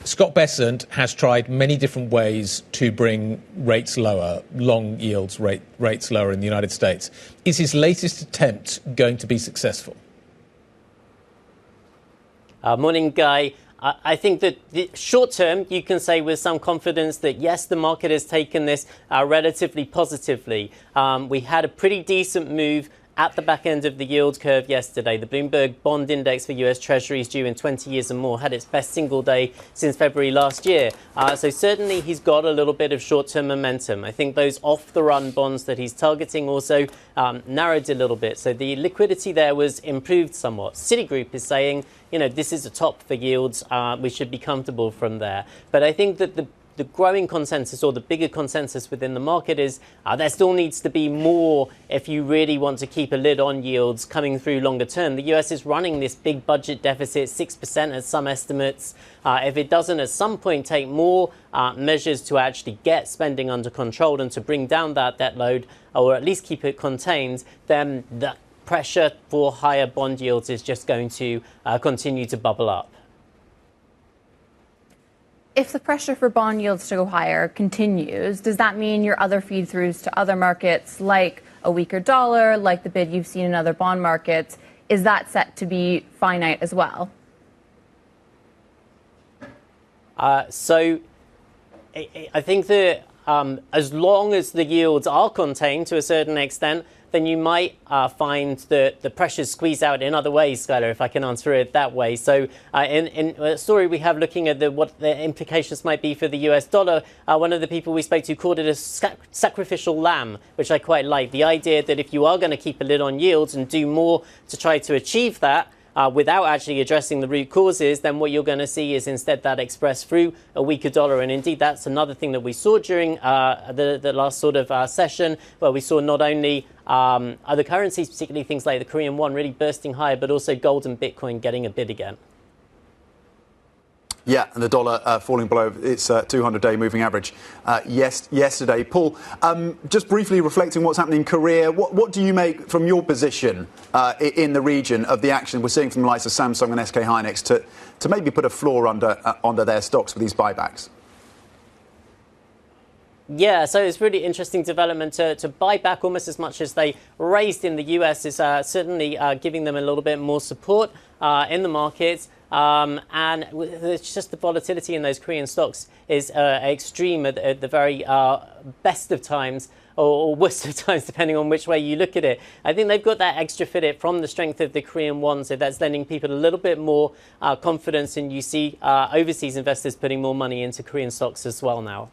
Scott Bessent has tried many different ways to bring rates lower, long yields rates lower in the United States. Is his latest attempt going to be successful? Morning, Guy. I think that the short term, you can say with some confidence that, yes, the market has taken this relatively positively. We had a pretty decent move at the back end of the yield curve yesterday. The Bloomberg bond index for US Treasuries due in 20 years and more had its best single day since February last year. So certainly he's got a little bit of short-term momentum. I think those off-the-run bonds that he's targeting also narrowed a little bit. So the liquidity there was improved somewhat. Citigroup is saying, this is a top for yields. We should be comfortable from there. But I think that the growing consensus, or the bigger consensus within the market, is there still needs to be more if you really want to keep a lid on yields coming through longer term. The US is running this big budget deficit, 6% at some estimates. If it doesn't at some point take more measures to actually get spending under control and to bring down that debt load, or at least keep it contained, then the pressure for higher bond yields is just going to continue to bubble up. If the pressure for bond yields to go higher continues, does that mean your other feed-throughs to other markets, like a weaker dollar, like the bid you've seen in other bond markets, is that set to be finite as well? So I think that as long as the yields are contained to a certain extent, then you might find that the pressures squeeze out in other ways, Skylar, if I can answer it that way. So in a story we have looking at what the implications might be for the US dollar, one of the people we spoke to called it a sacrificial lamb, which I quite like. The idea that if you are going to keep a lid on yields and do more to try to achieve that, without actually addressing the root causes, then what you're going to see is instead that expressed through a weaker dollar. And indeed, that's another thing that we saw during the last sort of session, where we saw not only other currencies, particularly things like the Korean won, really bursting higher, but also gold and Bitcoin getting a bid again. Yeah, and the dollar falling below its 200-day moving average yesterday. Paul, just briefly reflecting what's happening in Korea, what do you make from your position in the region of the action we're seeing from the likes of Samsung and SK Hynix to maybe put a floor under their stocks with these buybacks? Yeah, so it's really interesting development to buy back almost as much as they raised in the US is certainly giving them a little bit more support in the markets. And it's just the volatility in those Korean stocks is extreme at the very best of times, or worst of times, depending on which way you look at it. I think they've got that extra fillip from the strength of the Korean won, so that's lending people a little bit more confidence, and you see overseas investors putting more money into Korean stocks as well now.